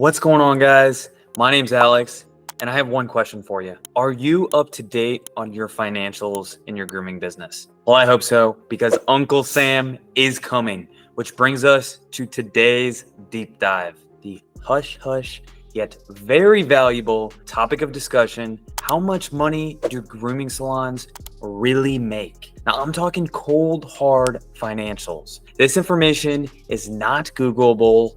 What's going on, guys? My name's Alex, and I have one question for you. Are you up to date on your financials in your grooming business? Well, I hope so, because Uncle Sam is coming, which brings us to today's deep dive, the hush-hush yet very valuable topic of discussion: how much money do grooming salons really make? Now, I'm talking cold, hard financials. This information is not Googleable.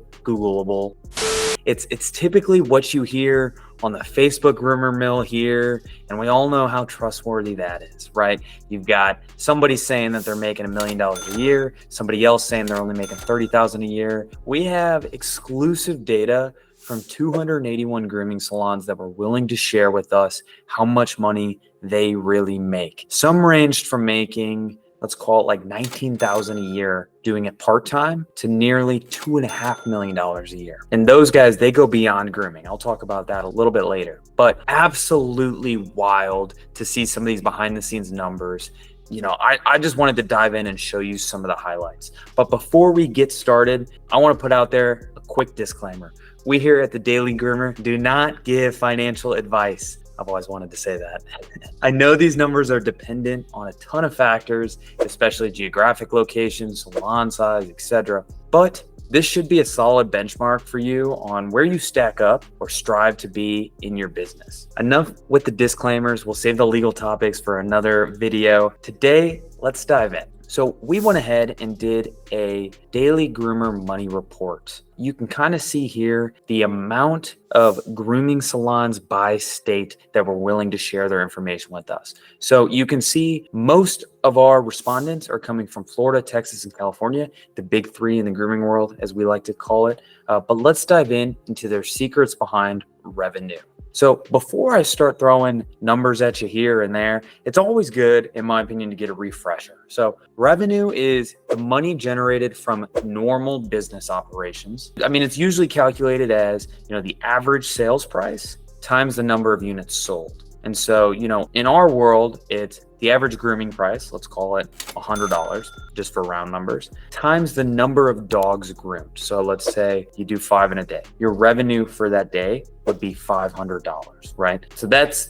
It's typically what you hear on the Facebook rumor mill here, and we all know how trustworthy that is, right? You've got somebody saying that they're making $1 million a year, somebody else saying they're only making $30,000 a year. We have exclusive data from 281 grooming salons that were willing to share with us how much money they really make. Some ranged from making, let's call it like $19,000 a year doing it part-time to nearly $2.5 million a year. And those guys, they go beyond grooming. I'll talk about that a little bit later, but absolutely wild to see some of these behind the scenes numbers. You know, I just wanted to dive in and show you some of the highlights. But before we get started, I want to put out there a quick disclaimer. We here at the Daily Groomer do not give financial advice. I've always wanted to say that. I know these numbers are dependent on a ton of factors, especially geographic location, salon size, etc. But this should be a solid benchmark for you on where you stack up or strive to be in your business. Enough with the disclaimers. We'll save the legal topics for another video. Today, let's dive in. So we went ahead and did a Daily Groomer money report. You can kind of see here the amount of grooming salons by state that were willing to share their information with us. So you can see most of our respondents are coming from Florida, Texas, and California, the big three in the grooming world, as we like to call it. But let's dive into their secrets behind revenue. So before I start throwing numbers at you here and there, it's always good, in my opinion, to get a refresher. So revenue is the money generated from normal business operations. I mean, it's usually calculated as, the average sales price times the number of units sold. And so, in our world, it's the average grooming price, let's call it $100, just for round numbers, times the number of dogs groomed. So let's say you do 5 in a day. Your revenue for that day would be $500, right? So that's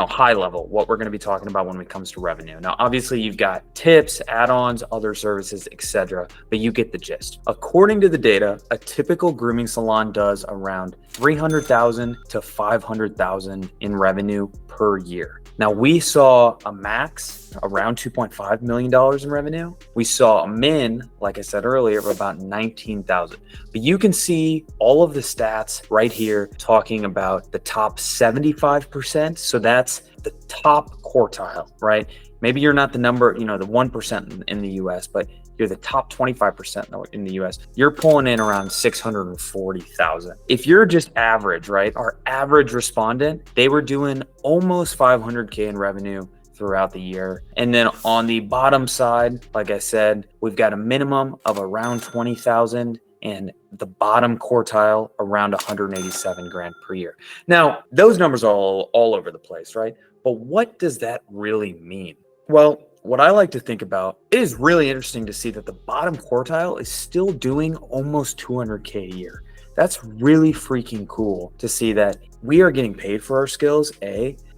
high level, what we're going to be talking about when it comes to revenue. Now, obviously you've got tips, add-ons, other services, etc., but you get the gist. According to the data, a typical grooming salon does around $300,000 to $500,000 in revenue per year. Now, we saw a max around $2.5 million in revenue. We saw a min, like I said earlier, of about $19,000. But you can see all of the stats right here talking about the top 75%. So that's the top quartile, right? Maybe you're not the number, the 1% in the US, but you're the top 25% in the US. You're pulling in around 640,000. If you're just average, right? Our average respondent, they were doing almost 500K in revenue throughout the year. And then on the bottom side, like I said, we've got a minimum of around 20,000 and the bottom quartile around 187 grand per year. Now, those numbers are all over the place, right? But what does that really mean? Well, what I like to think about, it is really interesting to see that the bottom quartile is still doing almost 200K a year. That's really freaking cool to see that we are getting paid for our skills,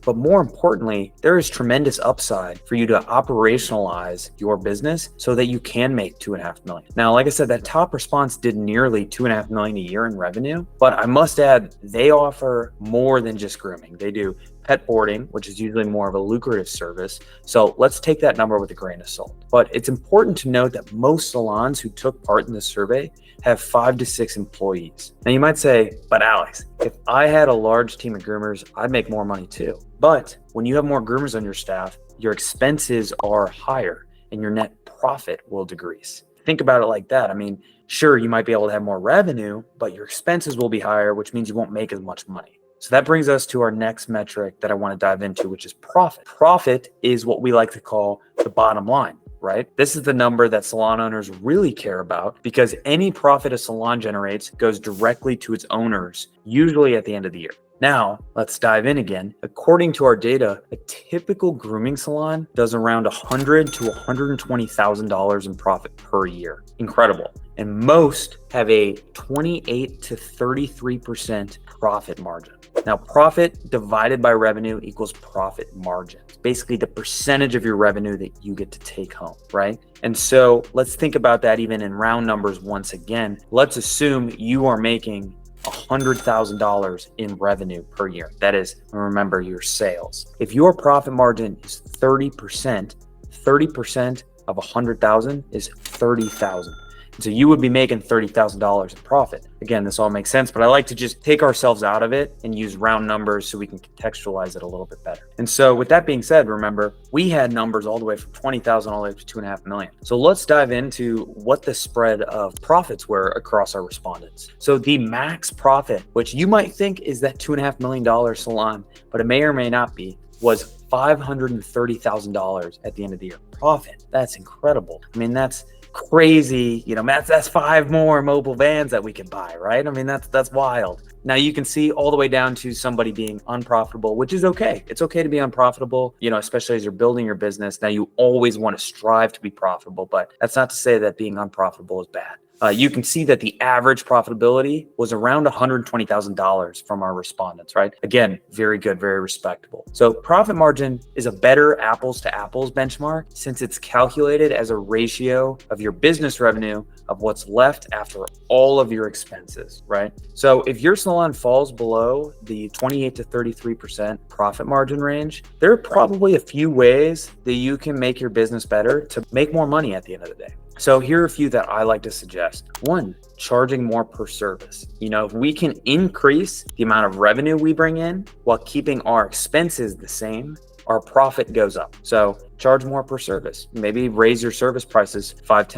but more importantly, there is tremendous upside for you to operationalize your business so that you can make $2.5 million. Now, like I said, that top response did nearly $2.5 million a year in revenue, but I must add, they offer more than just grooming. They do pet boarding, which is usually more of a lucrative service. So let's take that number with a grain of salt. But it's important to note that most salons who took part in this survey have 5 to 6 employees. Now you might say, but Alex, if I had a large team of groomers, I'd make more money too. But when you have more groomers on your staff, your expenses are higher and your net profit will decrease. Think about it like that. I mean, sure, you might be able to have more revenue, but your expenses will be higher, which means you won't make as much money. So that brings us to our next metric that I want to dive into, which is profit. Profit is what we like to call the bottom line, right? This is the number that salon owners really care about, because any profit a salon generates goes directly to its owners, usually at the end of the year. Now, let's dive in again. According to our data, a typical grooming salon does around $100,000 to $120,000 in profit per year. Incredible. and most have a 28 to 33% profit margin. Now, profit divided by revenue equals profit margin. It's basically the percentage of your revenue that you get to take home, right? And so let's think about that even in round numbers once again. Let's assume you are making $100,000 in revenue per year. That is, remember, your sales. If your profit margin is 30%, 30% of 100,000 is 30,000. So you would be making $30,000 in profit. Again, this all makes sense, but I like to just take ourselves out of it and use round numbers so we can contextualize it a little bit better. And so with that being said, remember, we had numbers all the way from 20,000 all the way up to 2.5 million. So let's dive into what the spread of profits were across our respondents. So the max profit, which you might think is that $2.5 million salon, but it may or may not be, was $530,000 at the end of the year. Profit. That's incredible. I mean, that's crazy. That's 5 more mobile vans that we can buy, right? I mean, that's wild. Now you can see all the way down to somebody being unprofitable, which is okay. It's okay to be unprofitable, especially as you're building your business. Now you always want to strive to be profitable, but that's not to say that being unprofitable is bad. You can see that the average profitability was around $120,000 from our respondents, right? Again, very good, very respectable. So profit margin is a better apples to apples benchmark since it's calculated as a ratio of your business revenue of what's left after all of your expenses, right? So if your salon falls below the 28 to 33% profit margin range, there are probably a few ways that you can make your business better to make more money at the end of the day. So here are a few that I like to suggest. One, charging more per service. If we can increase the amount of revenue we bring in while keeping our expenses the same, our profit goes up. So charge more per service. Maybe raise your service prices $5,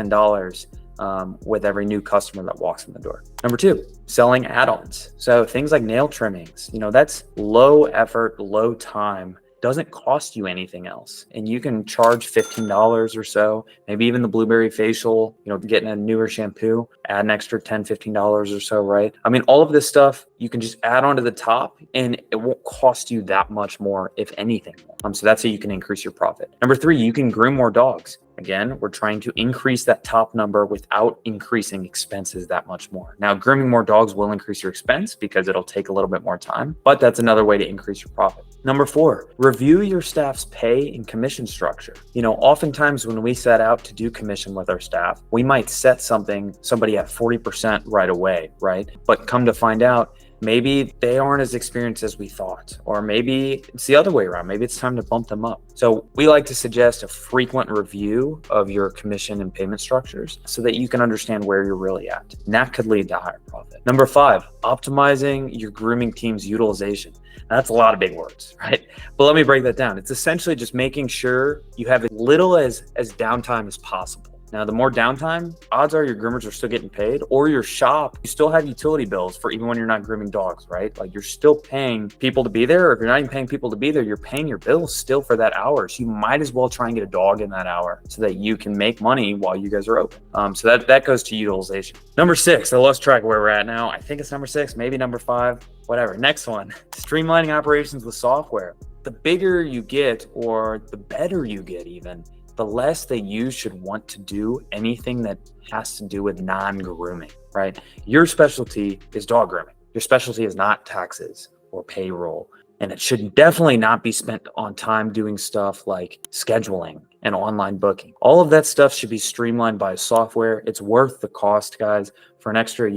$10 with every new customer that walks in the door. Number two, selling add-ons. So things like nail trimmings, that's low effort, low time, doesn't cost you anything else. And you can charge $15 or so, maybe even the blueberry facial, getting a newer shampoo, add an extra $10, $15 or so, right? I mean, all of this stuff you can just add on to the top and it won't cost you that much more, if anything. So that's how you can increase your profit. Number three, you can groom more dogs. Again, we're trying to increase that top number without increasing expenses that much more. Now, grooming more dogs will increase your expense because it'll take a little bit more time, but that's another way to increase your profit. Number four, review your staff's pay and commission structure. Oftentimes when we set out to do commission with our staff, we might set somebody at 40% right away, right? But come to find out, maybe they aren't as experienced as we thought, or maybe it's the other way around. Maybe it's time to bump them up. So we like to suggest a frequent review of your commission and payment structures so that you can understand where you're really at. And that could lead to higher profit. Number five, optimizing your grooming team's utilization. That's a lot of big words, right? But let me break that down. It's essentially just making sure you have as little as downtime as possible. Now, the more downtime, odds are your groomers are still getting paid, or your shop, you still have utility bills for even when you're not grooming dogs, right? Like you're still paying people to be there. Or if you're not even paying people to be there, you're paying your bills still for that hour. So you might as well try and get a dog in that hour so that you can make money while you guys are open. So that goes to utilization. Number six, I lost track of where we're at now. I think it's number six, maybe number five, whatever. Next one, streamlining operations with software. The bigger you get, or the better you get even, the less that you should want to do anything that has to do with non-grooming, right? Your specialty is dog grooming. Your specialty is not taxes or payroll. And it should definitely not be spent on time doing stuff like scheduling and online booking. All of that stuff should be streamlined by software. It's worth the cost, guys, for an extra,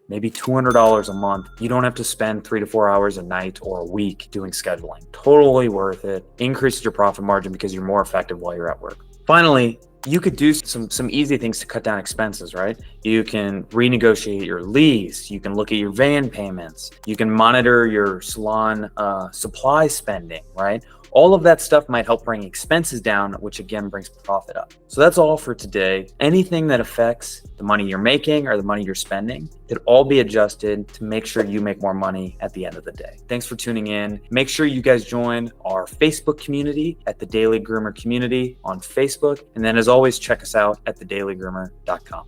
maybe $200 a month. You don't have to spend 3 to 4 hours a night or a week doing scheduling. Totally worth it. Increases your profit margin because you're more effective while you're at work. Finally, you could do some easy things to cut down expenses, right? You can renegotiate your lease. You can look at your van payments. You can monitor your salon supply spending, right? All of that stuff might help bring expenses down, which again brings profit up. So that's all for today. Anything that affects the money you're making or the money you're spending could all be adjusted to make sure you make more money at the end of the day. Thanks for tuning in. Make sure you guys join our Facebook community at the Daily Groomer Community on Facebook. And then as always, check us out at thedailygroomer.com.